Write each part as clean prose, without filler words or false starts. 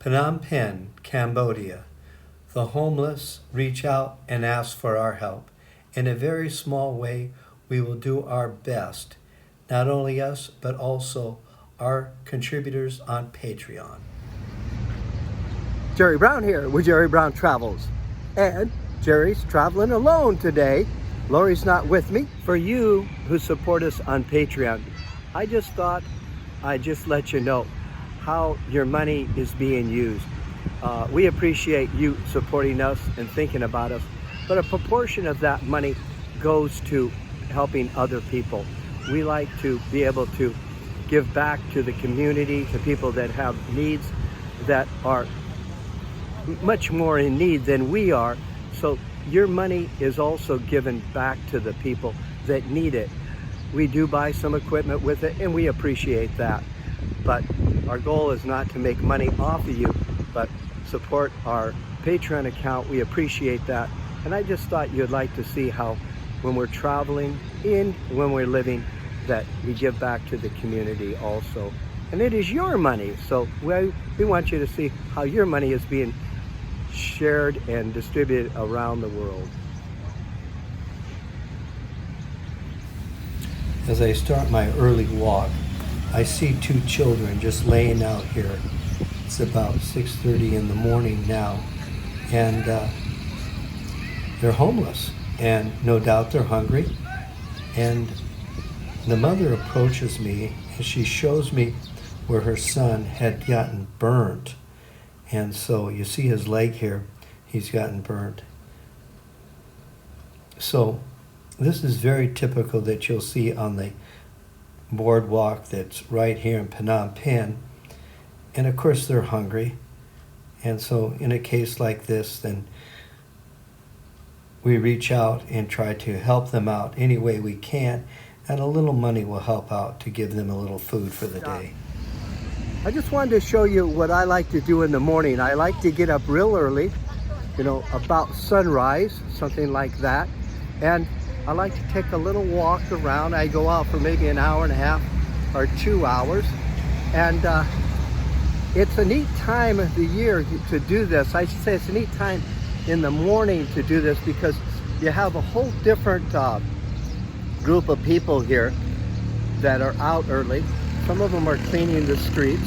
Phnom Penh, Cambodia. The homeless reach out and ask for our help. In a very small way, we will do our best. Not only us, but also our contributors on Patreon. Jerry Brown here with Jerry Brown Travels. And Jerry's traveling alone today. Lori's not with me. For you who support us on Patreon, I just thought I'd just let you know how your money is being used. We appreciate you supporting us and thinking about us, but a proportion of that money goes to helping other people. We like to be able to give back to the community, to people that have needs that are much more in need than we are. So your money is also given back to the people that need it. We do buy some equipment with it, and we appreciate that. But our goal is not to make money off of you, but support our Patreon account. We appreciate that. And I just thought you'd like to see how when we're traveling and when we're living, that we give back to the community also. And it is your money. So we want you to see how your money is being shared and distributed around the world. As I start my early walk, I see two children just laying out here. It's about 6:30 in the morning now, and they're homeless, and no doubt they're hungry. And the mother approaches me and she shows me where her son had gotten burnt. And so you see his leg here, he's gotten burnt. So this is very typical that you'll see on the boardwalk that's right here in Phnom Penh. And of course they're hungry. And so in a case like this, then we reach out and try to help them out any way we can. And a little money will help out to give them a little food for the day. I just wanted to show you what I like to do in the morning. I like to get up real early, about sunrise, something like that. And I like to take a little walk around. I go out for maybe an hour and a half or 2 hours. And it's a neat time of the year to do this. I should say it's a neat time in the morning to do this because you have a whole different group of people here that are out early. Some of them are cleaning the streets.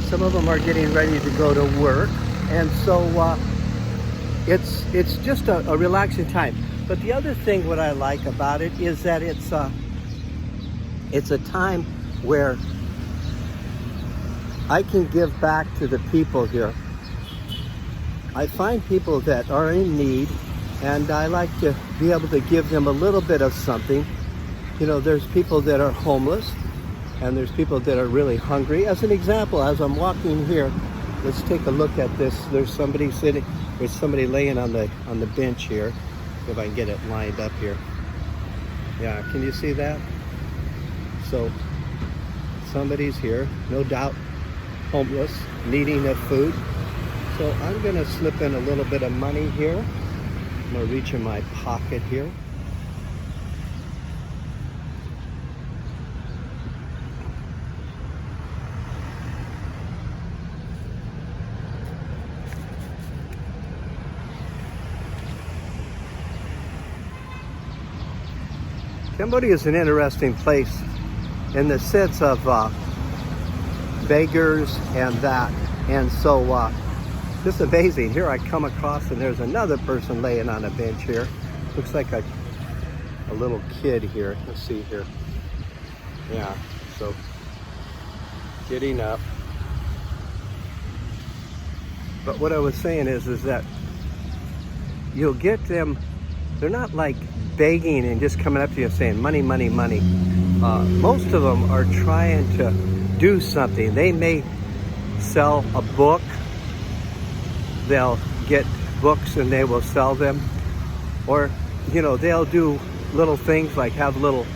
Some of them are getting ready to go to work. And so it's just a relaxing time. But the other thing what I like about it is that it's a time where I can give back to the people here. I find people that are in need, and I like to be able to give them a little bit of something. There's people that are homeless, and there's people that are really hungry. As an example, as I'm walking here, let's take a look at this. There's somebody laying on the bench here. If I can get it lined up here. Yeah, can you see that? So somebody's here, no doubt homeless, needing of food. So I'm gonna slip in a little bit of money here. I'm gonna reach in my pocket here. Cambodia is an interesting place in the sense of beggars and that. And so just amazing. Here I come across and there's another person laying on a bench here. Looks like a little kid here. Let's see here. Yeah, so getting up. But what I was saying is that you'll get them, they're not like begging and just coming up to you and saying money, money, money. Most of them are trying to do something. They may sell a book. They'll get books and they will sell them. Or, they'll do little things like have little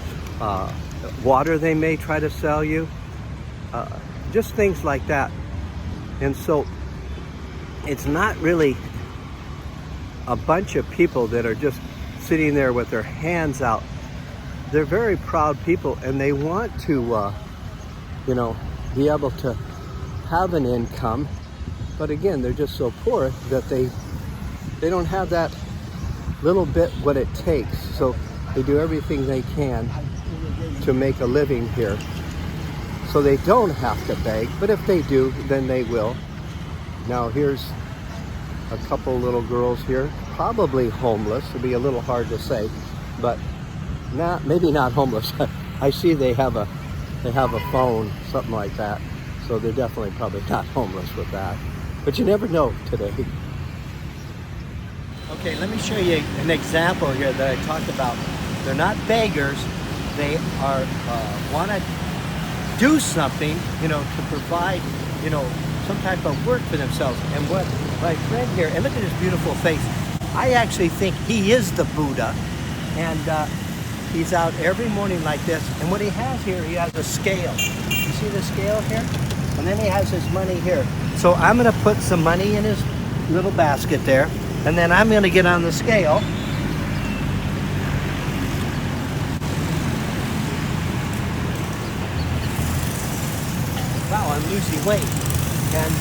water they may try to sell you. Just things like that. And so it's not really a bunch of people that are just sitting there with their hands out. They're very proud people, and they want to, be able to have an income, but again, they're just so poor that they don't have that little bit what it takes. So they do everything they can to make a living here. So they don't have to beg, but if they do, then they will. Now here's a couple little girls here, probably homeless. It'd be a little hard to say, but maybe not homeless. I see they have a phone, something like that. So they're definitely probably not homeless with that. But you never know today. Okay, let me show you an example here that I talked about. They're not beggars. They are want to do something, to provide, some type of work for themselves. And what my friend here, and look at his beautiful face. I actually think he is the Buddha, and he's out every morning like this. And what he has here, he has a scale. You see the scale here? And then he has his money here. So I'm going to put some money in his little basket there, and then I'm going to get on the scale. Wow, I'm losing weight. And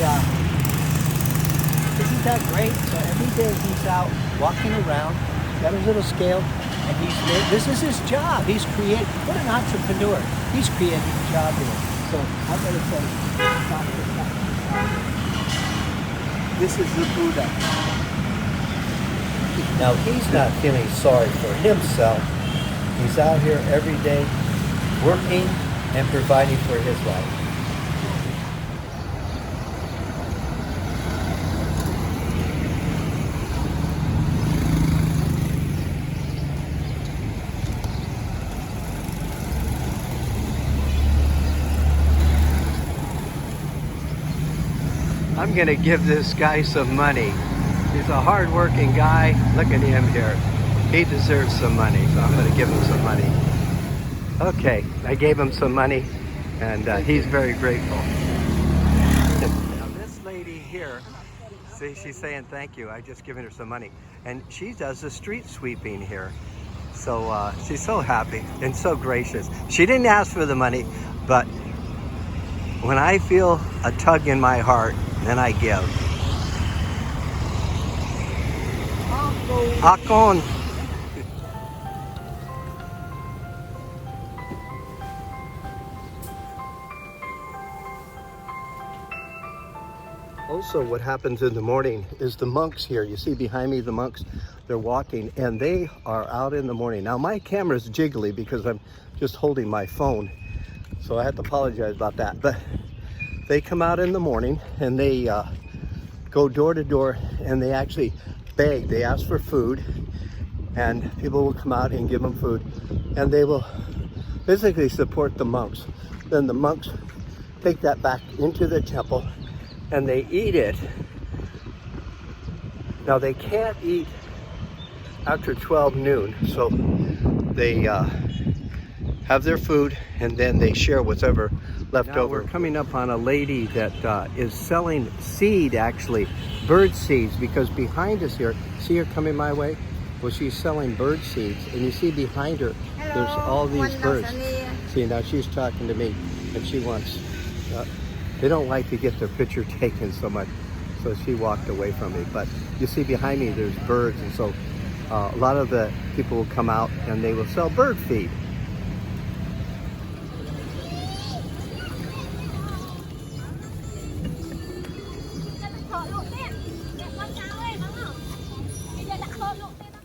isn't that great? So every day he's out walking around, got his little scale, and this is his job. He's creating, what an entrepreneur. He's creating a job here. So I'm going to say, this is the Buddha. Now he's not feeling sorry for himself. He's out here every day working and providing for his life. I'm gonna give this guy some money. He's a hard-working guy. Look at him here. He deserves some money, so I'm gonna give him some money. Okay, I gave him some money, and he's very grateful. Now this lady here, see, she's saying thank you. I just given her some money, and she does the street sweeping here. So she's so happy and so gracious. She didn't ask for the money, but when I feel a tug in my heart, then I give. Akon. Also, what happens in the morning is the monks here. You see behind me the monks, they're walking, and they are out in the morning. Now my camera's jiggly because I'm just holding my phone, so I have to apologize about that. But they come out in the morning and they go door to door, and they actually beg. They ask for food, and people will come out and give them food, and they will basically support the monks. Then the monks take that back into the temple and they eat it. Now they can't eat after 12 noon, so they have their food and then they share whatever left over. We're coming up on a lady that is selling seed, actually, bird seeds, because behind us here, see her coming my way? Well, she's selling bird seeds, and you see behind her, there's all these birds. See, now she's talking to me, and she wants, they don't like to get their picture taken so much, so she walked away from me. But you see behind me, there's birds, and so a lot of the people will come out and they will sell bird feed.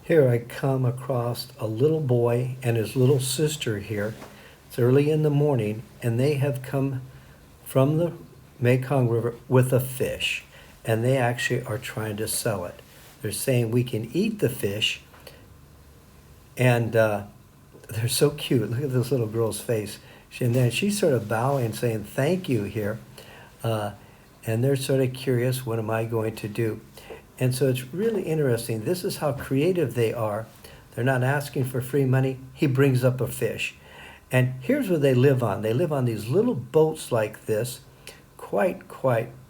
Here I come across a little boy and his little sister here. It's early in the morning, and they have come from the Mekong River with a fish, and they actually are trying to sell it. They're saying we can eat the fish, and they're so cute. Look at this little girl's face. And then she's sort of bowing, saying thank you here, and they're sort of curious, what am I going to do? And so it's really interesting. This is how creative they are. They're not asking for free money. He brings up a fish. And here's what they live on. They live on these little boats like this, quite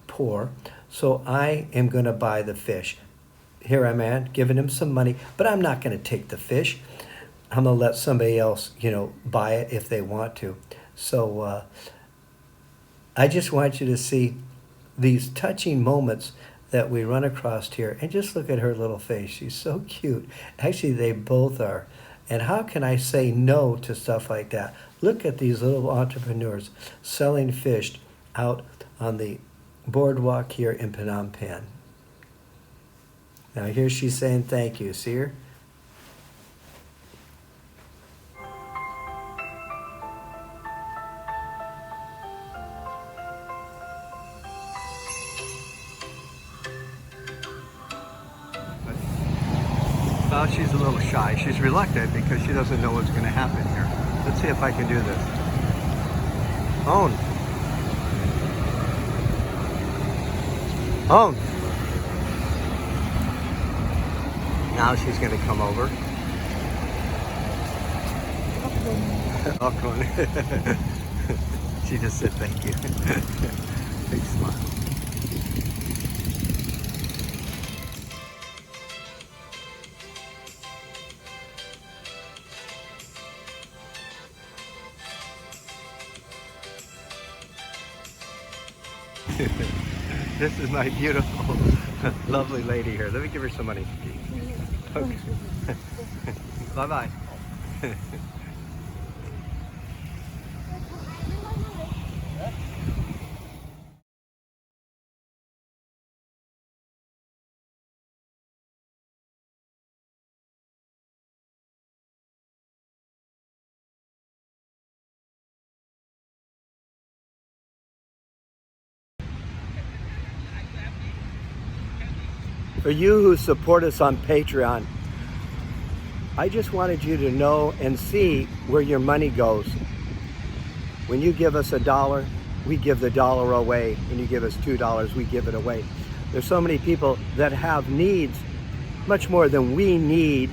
poor. So I am going to buy the fish. Here I'm at, giving him some money, but I'm not going to take the fish. I'm going to let somebody else, buy it if they want to. So I just want you to see these touching moments that we run across here. And just look at her little face. She's so cute. Actually, they both are. And how can I say no to stuff like that? Look at these little entrepreneurs selling fish out on the boardwalk here in Phnom Penh. Now here she's saying thank you. See her? Well, she's a little shy. She's reluctant because she doesn't know what's going to happen here. Let's see if I can do this. Own. Own. Now she's going to come over. She just said thank you. Big smile. This is my beautiful, lovely lady here. Let me give her some money. Okay. Bye-bye. For you who support us on Patreon, I just wanted you to know and see where your money goes. When you give us $1, we give the dollar away. When you give us $2, we give it away. There's so many people that have needs much more than we need,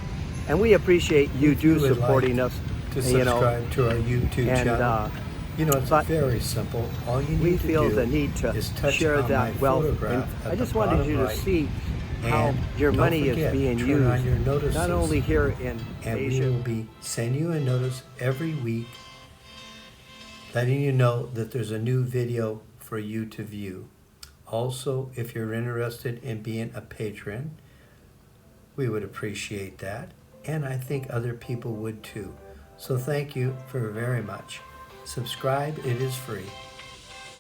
and we appreciate you supporting us. To subscribe to our YouTube channel. It's very simple. All you need we to feel do the need to is touch share on that my wealth. photograph And at I just the wanted bottom you to right. see how And your don't money forget, is being turn on your used, notices, not only here in and we Asia. will be sending you a notice every week letting you know that there's a new video for you to view. Also, if you're interested in being a patron, we would appreciate that, and I think other people would too. So thank you very much. Subscribe, it is free.